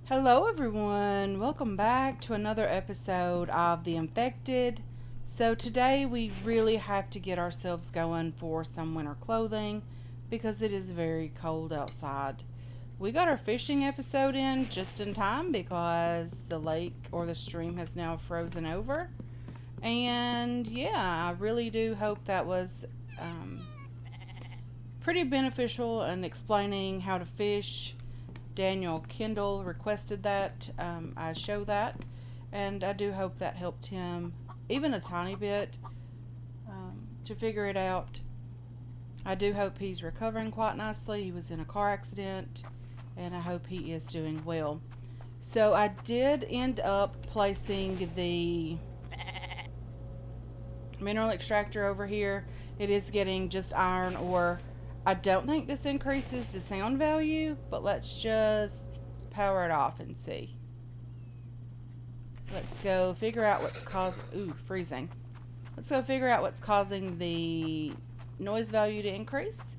Hello, everyone. Welcome back to another episode of The Infected. So, today we really have to get ourselves going for some winter clothing because it is very cold outside. We got our fishing episode in just in time because the lake or the stream has now frozen over. And yeah, I really do hope that was um, pretty beneficial in explaining how to fish. Daniel Kendall requested that I show that, and I do hope that helped him even a tiny bit to figure it out. I do hope he's recovering quite nicely. He was in a car accident, and I hope he is doing well. So I did end up placing the mineral extractor over here. It is getting just iron ore. I don't think this increases the sound value, but let's just power it off and see. Let's go figure out what's causing. Ooh, freezing. Let's go figure out what's causing the noise value to increase.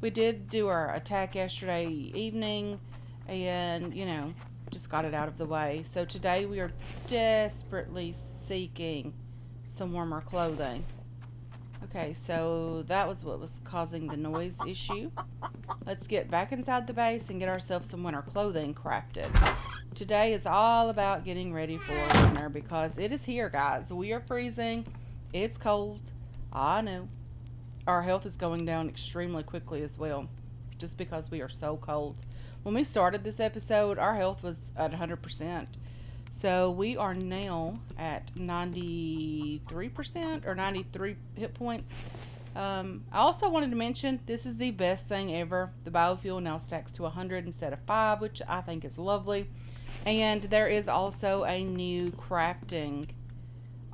We did do our attack yesterday evening, and just got it out of the way. So today we are desperately seeking some warmer clothing. Okay, so that was what was causing the noise issue. Let's get back inside the base and get ourselves some winter clothing crafted. Today is all about getting ready for winter because it is here, guys. We are freezing. It's cold. I know. Our health is going down extremely quickly as well, just because we are so cold. When we started this episode, our health was at 100%. So we are now at 93% or 93 hit points. I also wanted to mention this is the best thing ever. The biofuel now stacks to 100 instead of 5, which I think is lovely. And there is also a new crafting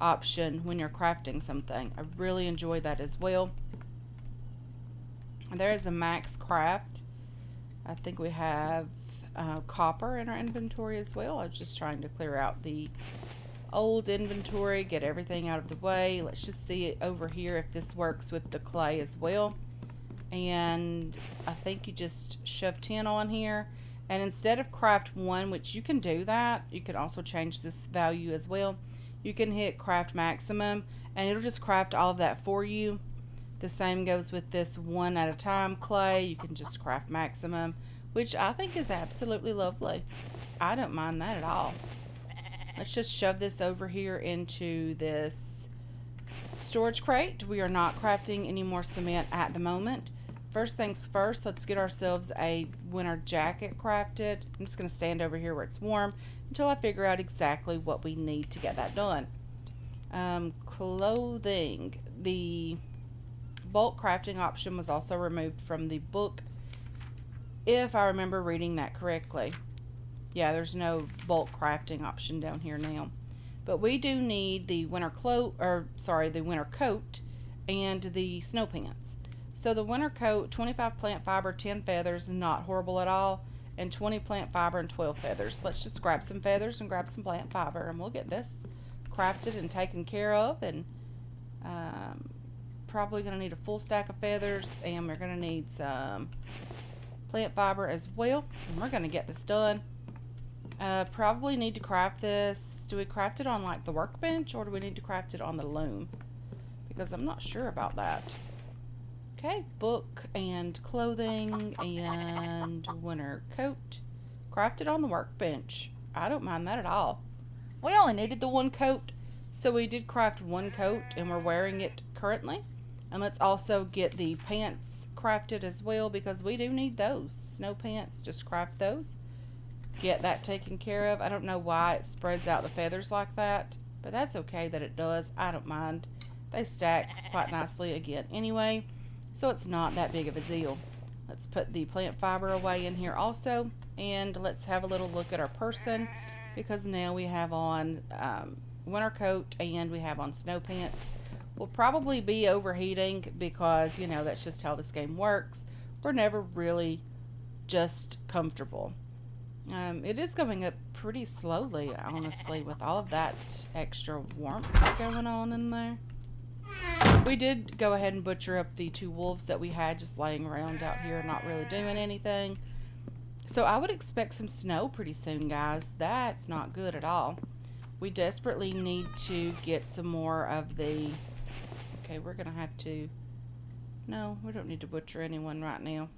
option when you're crafting something. I really enjoy that as well. There is a max craft. I think we have copper in our inventory as well. I was just trying to clear out the old inventory, get everything out of the way. Let's just see it over here if this works with the clay as well. And I think you just shove 10 on here. And instead of craft 1, which you can do that, you can also change this value as well. You can hit craft maximum and it'll just craft all of that for you. The same goes with this 1 at a time clay. You can just craft maximum, which I think is absolutely lovely. I don't mind that at all. Let's just shove this over here into this storage crate. We are not crafting any more cement at the moment. First things first, let's get ourselves a winter jacket crafted. I'm just going to stand over here where it's warm until I figure out exactly what we need to get that done. Clothing. The bulk crafting option was also removed from the book, if I remember reading that correctly. Yeah, there's no bulk crafting option down here now. But we do need the winter the winter coat and the snow pants. So the winter coat, 25 plant fiber, 10 feathers, not horrible at all, and 20 plant fiber and 12 feathers. Let's just grab some feathers and grab some plant fiber, and we'll get this crafted and taken care of. And probably going to need a full stack of feathers, and we're going to need some plant fiber as well. And we're going to get this done. Probably need to craft this. Do we craft it on like the workbench or do we need to craft it on the loom? Because I'm not sure about that. Okay, book and clothing and winter coat. Crafted on the workbench. I don't mind that at all. We only needed the one coat, so we did craft one coat and we're wearing it currently. And let's also get the pants crafted as well because we do need those. Snow pants, just craft those. Get that taken care of. I don't know why it spreads out the feathers like that, but that's okay that it does. I don't mind. They stack quite nicely again anyway, so it's not that big of a deal. Let's put the plant fiber away in here also, and let's have a little look at our person because now we have on winter coat and we have on snow pants. We'll probably be overheating because, that's just how this game works. We're never really just comfortable. It is going up pretty slowly, honestly, with all of that extra warmth going on in there. We did go ahead and butcher up the 2 wolves that we had just laying around out here, not really doing anything. So I would expect some snow pretty soon, guys. That's not good at all. We desperately need to get some more of the... Okay, we're going to have to... No, we don't need to butcher anyone right now.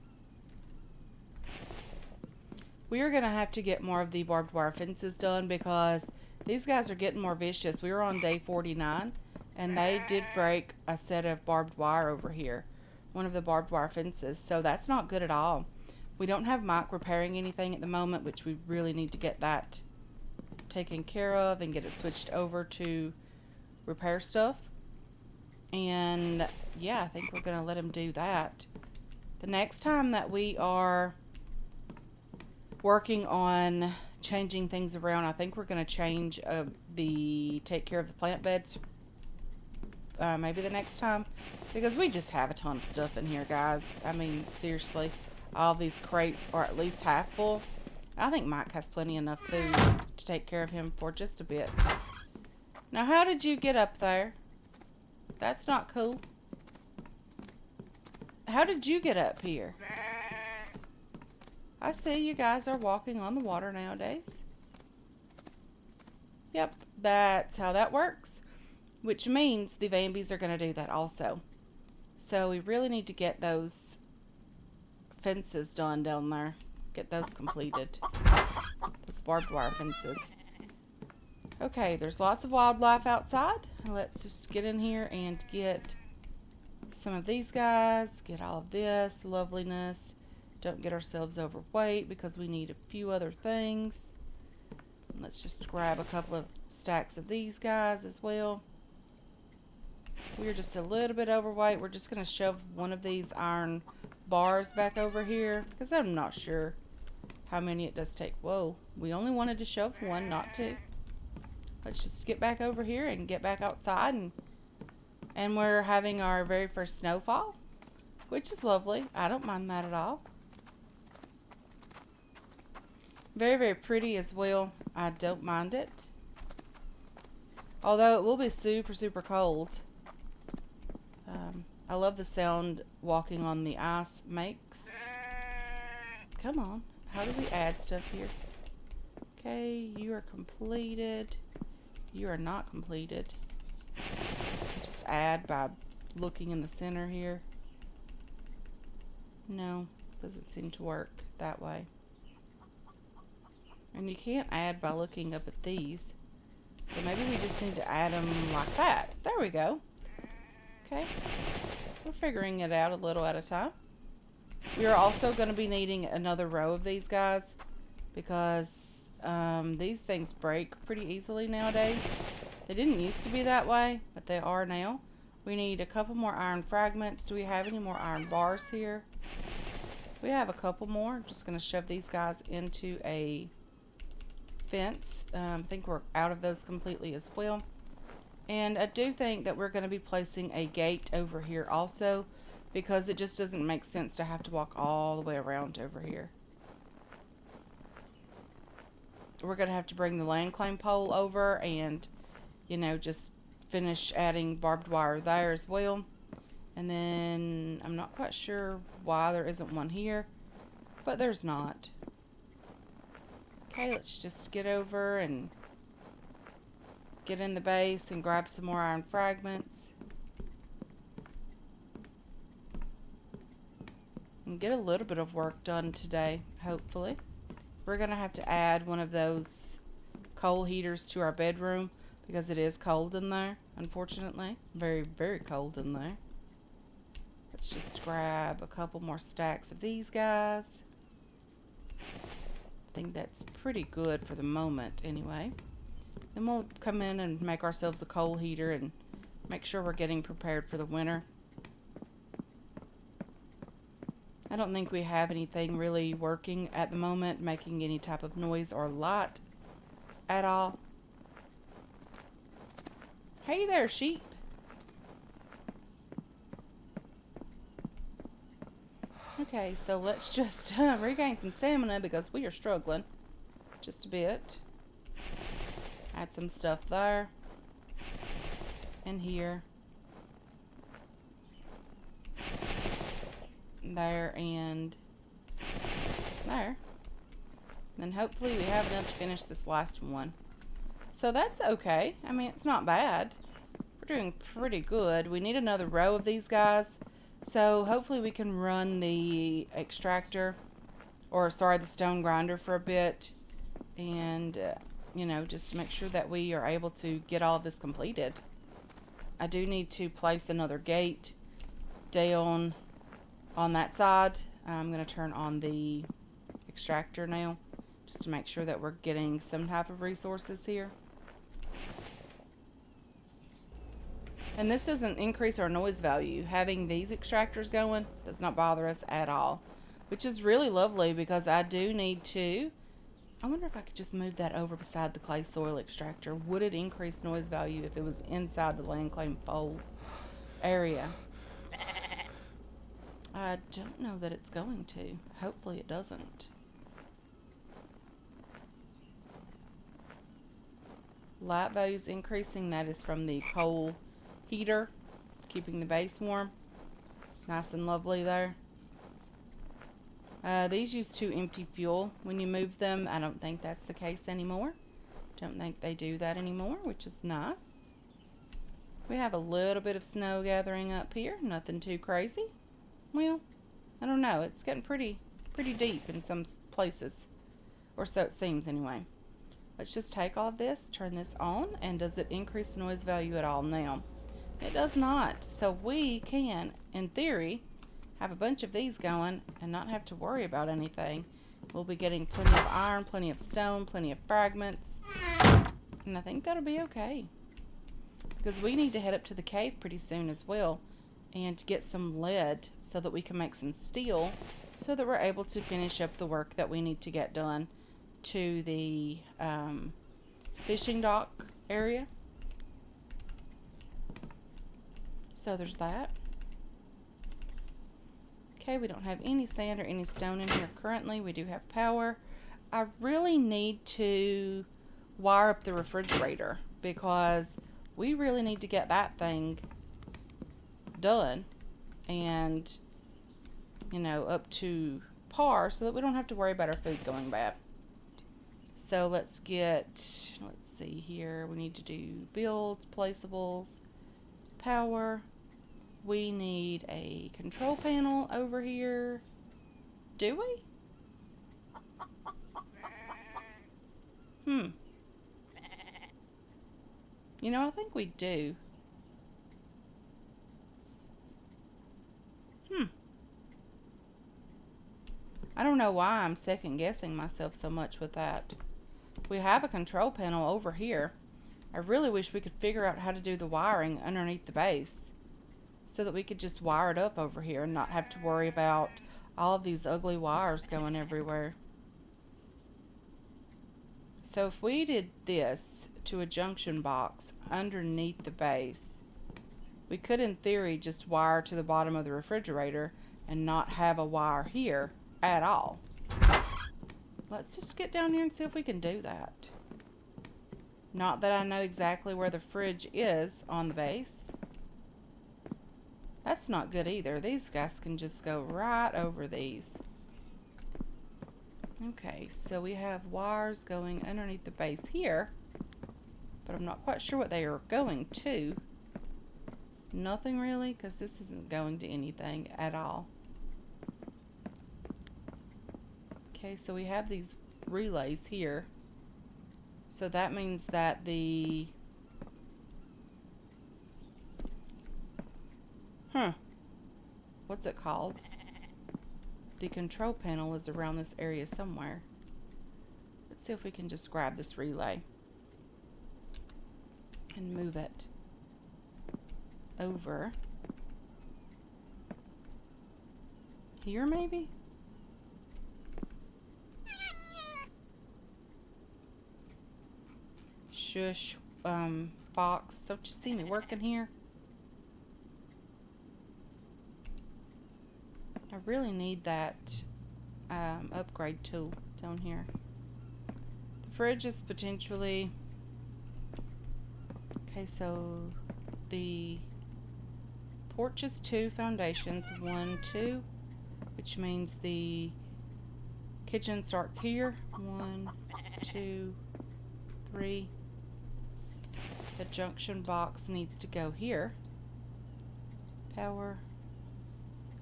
We are going to have to get more of the barbed wire fences done because these guys are getting more vicious. We were on day 49 and they did break a set of barbed wire over here. One of the barbed wire fences. So that's not good at all. We don't have Mike repairing anything at the moment, which we really need to get that taken care of and get it switched over to repair stuff. And yeah, I think we're going to let him do that. The next time that we are working on changing things around, I think we're going to change take care of the plant beds maybe the next time, because we just have a ton of stuff in here, guys. I mean, seriously, all these crates are at least half full. I think Mike has plenty enough food to take care of him for just a bit. Now, how did you get up there? That's not cool. How did you get up here? I see you guys are walking on the water nowadays. Yep, that's how that works. Which means the Vambies are going to do that also. So we really need to get those fences done down there. Get those completed. Those barbed wire fences. Okay, there's lots of wildlife outside. Let's just get in here and get some of these guys. Get all of this loveliness. Don't get ourselves overweight because we need a few other things. Let's just grab a couple of stacks of these guys as well. We're just a little bit overweight. We're just going to shove one of these iron bars back over here because I'm not sure how many it does take. Whoa, we only wanted to shove one, not two. Let's just get back over here and get back outside, and we're having our very first snowfall, which is lovely. I don't mind that at all. Very, very pretty as well. I don't mind it. Although it will be super, super cold. I love the sound walking on the ice makes. Come on. How do we add stuff here? Okay, you are completed. You are not completed. Just add by looking in the center here. No, doesn't seem to work that way. And you can't add by looking up at these. So maybe we just need to add them like that. There we go. Okay. We're figuring it out a little at a time. We are also going to be needing another row of these guys because these things break pretty easily nowadays. They didn't used to be that way, but they are now. We need a couple more iron fragments. Do we have any more iron bars here? We have a couple more. I'm just going to shove these guys into a fence. I think we're out of those completely as well. And I do think that we're going to be placing a gate over here also, because it just doesn't make sense to have to walk all the way around over here. We're going to have to bring the land claim pole over and, you know, just finish adding barbed wire there as well. And then I'm not quite sure why there isn't one here, but there's not. Okay, let's just get over and get in the base and grab some more iron fragments. And get a little bit of work done today, hopefully. We're going to have to add one of those coal heaters to our bedroom because it is cold in there, unfortunately. Very, very cold in there. Let's just grab a couple more stacks of these guys. I think that's pretty good for the moment anyway. Then we'll come in and make ourselves a coal heater and make sure we're getting prepared for the winter. I don't think we have anything really working at the moment, making any type of noise or light at all. Hey there, sheep. Okay, so let's just regain some stamina because we are struggling just a bit. Add some stuff there and here, there and there. And hopefully we have enough to finish this last one. So that's okay. I mean, it's not bad. We're doing pretty good. We need another row of these guys. So hopefully we can run the extractor, or sorry, the stone grinder for a bit. And, you know, just make sure that we are able to get all of this completed. I do need to place another gate down on that side. I'm going to turn on the extractor now, just to make sure that we're getting some type of resources here. And this doesn't increase our noise value. Having these extractors going does not bother us at all, which is really lovely because I do need to. I wonder if I could just move that over beside the clay soil extractor. Would it increase noise value if it was inside the land claim fold area? I don't know that it's going to. Hopefully it doesn't. Light values increasing. That is from the coal heater, keeping the base warm. Nice and lovely there. These used to empty fuel when you move them. I don't think that's the case anymore. Don't think they do that anymore, which is nice. We have a little bit of snow gathering up here. Nothing too crazy. Well, I don't know. It's getting pretty deep in some places. Or so it seems anyway. Let's just take all of this, turn this on, and does it increase noise value at all now? It does not. So we can, in theory, have a bunch of these going and not have to worry about anything. We'll be getting plenty of iron, plenty of stone, plenty of fragments. And I think that'll be okay. Because we need to head up to the cave pretty soon as well and get some lead so that we can make some steel so that we're able to finish up the work that we need to get done to the fishing dock area. So there's that. Okay, we don't have any sand or any stone in here currently. We do have power. I really need to wire up the refrigerator because we really need to get that thing done and, you know, up to par so that we don't have to worry about our food going bad. So let's see here. We need to do builds, placeables, power. We need a control panel over here. Do we? You know, I think we do. I don't know why I'm second guessing myself so much with that. We have a control panel over here. I really wish we could figure out how to do the wiring underneath the base so that we could just wire it up over here and not have to worry about all of these ugly wires going everywhere. So if we did this to a junction box underneath the base, we could in theory just wire to the bottom of the refrigerator and not have a wire here at all. Let's just get down here and see if we can do that. Not that I know exactly where the fridge is on the base. That's not good either. These guys can just go right over these. Okay, so we have wires going underneath the base here, but I'm not quite sure what they are going to. Nothing really, because this isn't going to anything at all. Okay, so we have these relays here. So that means that the what's it called? The control panel is around this area somewhere. Let's see if we can just grab this relay and move it over here maybe? Shush, Fox, don't you see me working here? I really need that upgrade tool down here. The fridge is potentially... Okay, so the porch is 2 foundations, 1, 2, which means the Kitchen starts here. 1, 2, 3. The junction box needs to go here. Power.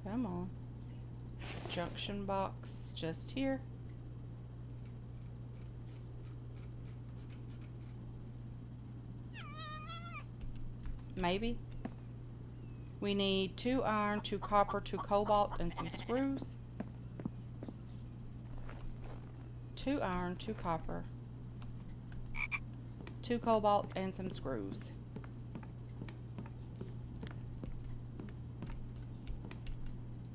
Come on. Junction box just here. Maybe. We need 2 iron, 2 copper, 2 cobalt, and some screws. 2 iron, 2 copper, 2 cobalt, and some screws.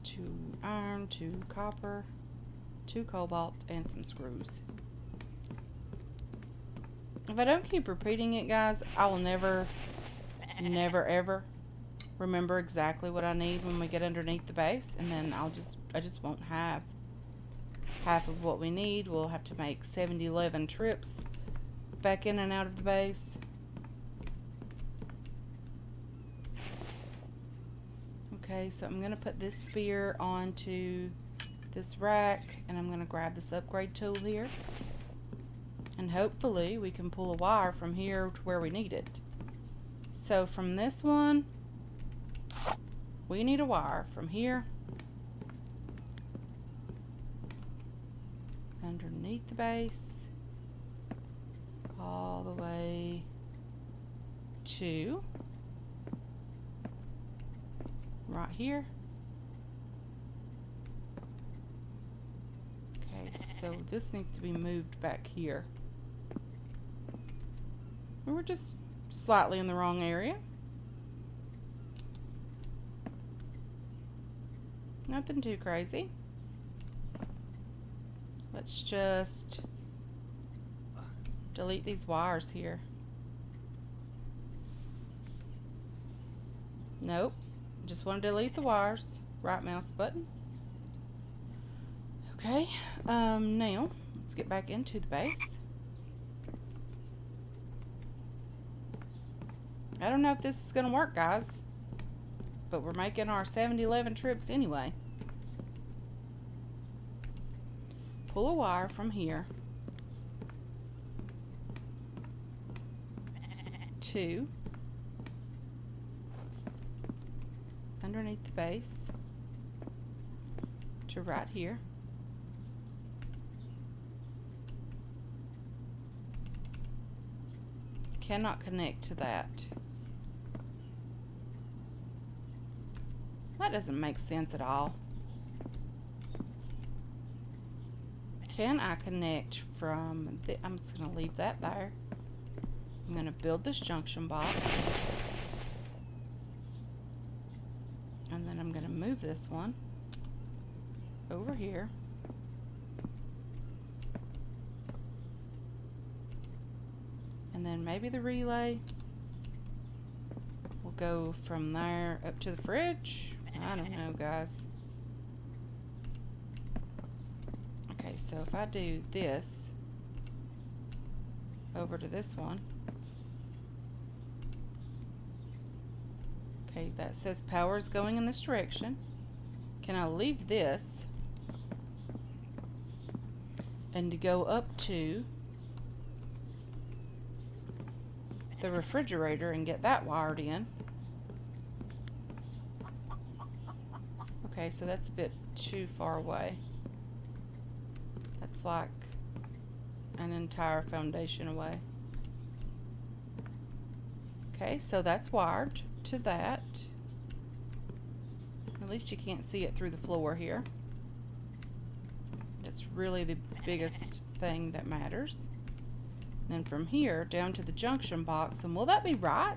Two iron, 2 copper, 2 cobalt, and some screws. If I don't keep repeating it, guys, I will never ever remember exactly what I need when we get underneath the base, and then I just won't have half of what we need. We'll have to make 11 trips back in and out of the base. Okay, so I'm going to put this spear onto this rack, and I'm going to grab this upgrade tool here, and hopefully we can pull a wire from here to where we need it. So from this one, we need a wire from here underneath the base all the way to right here. Okay, so this needs to be moved back here. We're just slightly in the wrong area. Nothing too crazy. Let's just delete these wires here. Nope. Just want to delete the wires. Right mouse button. Okay. Now, let's get back into the base. I don't know if this is going to work, guys. But we're making our 11 trips anyway. Pull a wire from here to underneath the base to right here. Cannot connect to that. That doesn't make sense at all. Can I connect from the, I'm just going to leave that there. I'm going to build this junction box. And then I'm going to move this one over here. And then maybe the relay will go from there up to the fridge. I don't know, guys. Okay, so if I do this over to this one. Okay, that says power is going in this direction. Can I leave this and to go up to the refrigerator and get that wired in? Okay, so that's a bit too far away. That's like an entire foundation away. Okay, so that's wired to that. At least you can't see it through the floor here. That's really the biggest thing that matters. Then from here down to the junction box, and will that be right?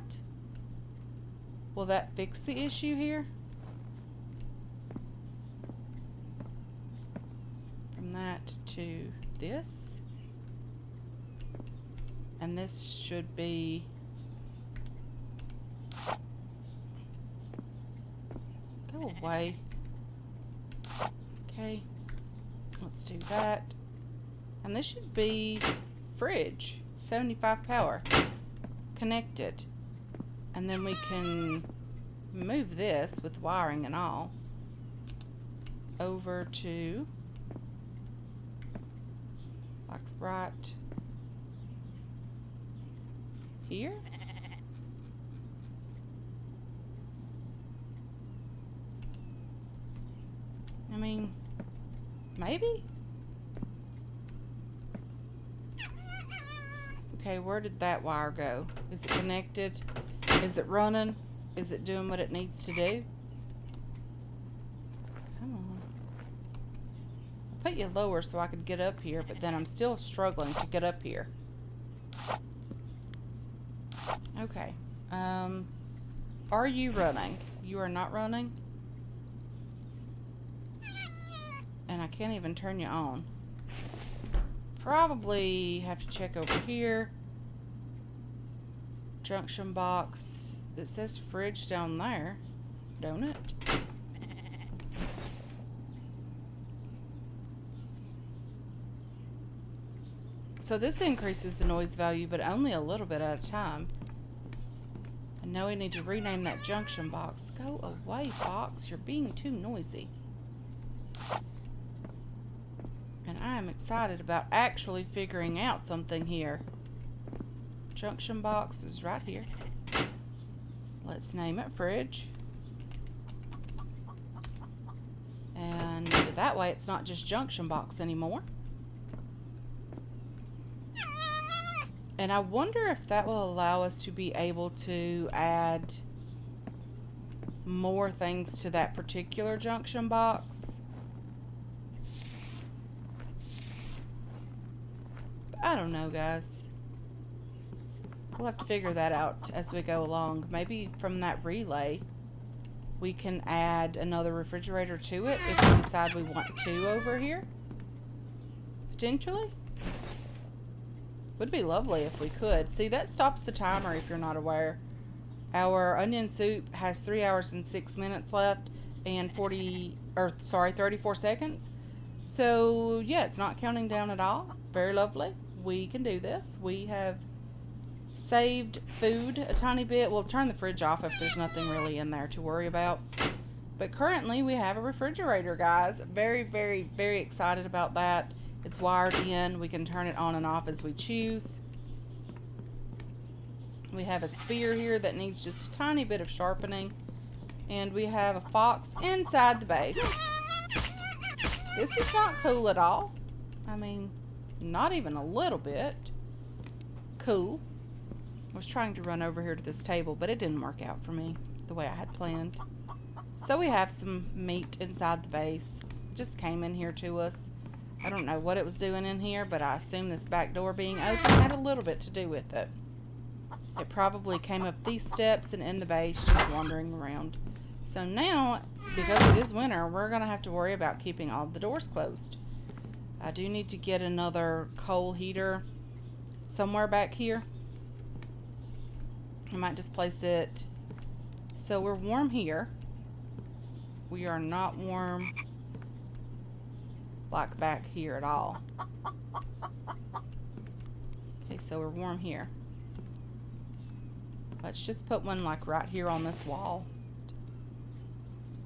Will that fix the issue here? From that to this. And this should be go away. Okay, let's do that. And this should be fridge, 75 power, connected. And then we can move this with wiring and all over to Like right here. I mean, maybe? Okay, where did that wire go? Is it connected? Is it running? Is it doing what it needs to do? Come on. I put you lower so I could get up here, but then I'm still struggling to get up here. Okay. Are you running? You are not running? And I can't even turn you on. Probably have to check over here. Junction box. It says fridge down there, don't it? So this increases the noise value, but only a little bit at a time. And now we need to rename that junction box. Go away, box. You're being too noisy. And I am excited about actually figuring out something here. Junction box is right here. Let's name it fridge. And that way it's not just junction box anymore. And I wonder if that will allow us to be able to add more things to that particular junction box. I don't know, guys. We'll have to figure that out as we go along. Maybe from that relay, we can add another refrigerator to it if we decide we want to over here. Potentially. Would be lovely if we could. See, that stops the timer if you're not aware. Our onion soup has 3 hours and 6 minutes left and 34 seconds. So, yeah, it's not counting down at all. Very lovely. We can do this. We have saved food a tiny bit. We'll turn the fridge off if there's nothing really in there to worry about. But currently, we have a refrigerator, guys. Very, very, very excited about that. It's wired in. We can turn it on and off as we choose. We have a spear here that needs just a tiny bit of sharpening. And we have a fox inside the base. This is not cool at all. I mean, not even a little bit. Cool. I was trying to run over here to this table, but it didn't work out for me the way I had planned. So we have some meat inside the base. It just came in here to us. I don't know what it was doing in here, but I assume this back door being open had a little bit to do with it. It probably came up these steps and in the base, just wandering around. So now, because it is winter, we're going to have to worry about keeping all the doors closed. I do need to get another coal heater somewhere back here. I might just place it. So we're warm here. We are not warm like back here at all. Okay, so we're warm here. Let's just put one like right here on this wall.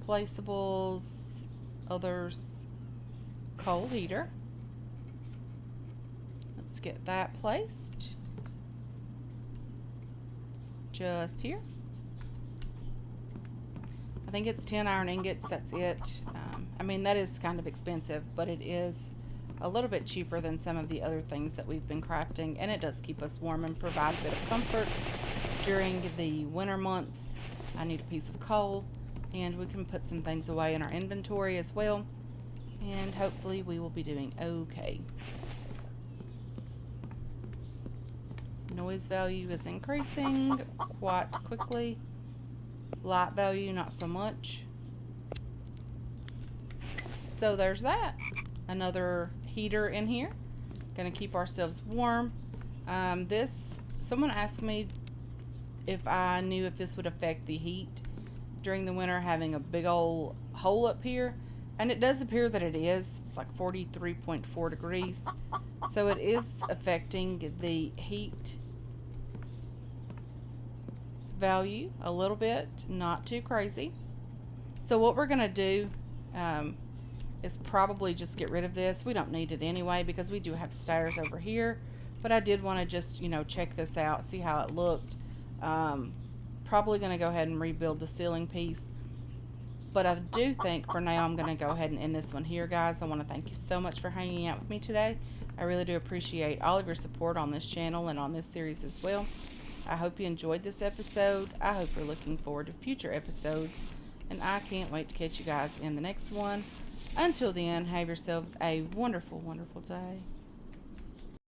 Placeables, others, coal heater. Let's get that placed. Just here. I think it's 10 iron ingots, that's it. I mean, that is kind of expensive, but it is a little bit cheaper than some of the other things that we've been crafting, and it does keep us warm and provide a bit of comfort during the winter months. I need a piece of coal, and we can put some things away in our inventory as well, and hopefully we will be doing okay. Noise value is increasing quite quickly. Light value, not so much. So there's that. Another heater in here. Gonna keep ourselves warm. Someone asked me if I knew if this would affect the heat during the winter, having a big old hole up here. And it does appear that it is. It's like 43.4 degrees. So it is affecting the heat value a little bit, not too crazy. So what we're gonna do is probably just get rid of this. We don't need it anyway because we do have stairs over here. But I did want to just, check this out, see how it looked. Probably going to go ahead and rebuild the ceiling piece. But I do think for now I'm going to go ahead and end this one here, guys. I want to thank you so much for hanging out with me today. I really do appreciate all of your support on this channel and on this series as well. I hope you enjoyed this episode. I hope you're looking forward to future episodes. And I can't wait to catch you guys in the next one. Until then, have yourselves a wonderful, wonderful day.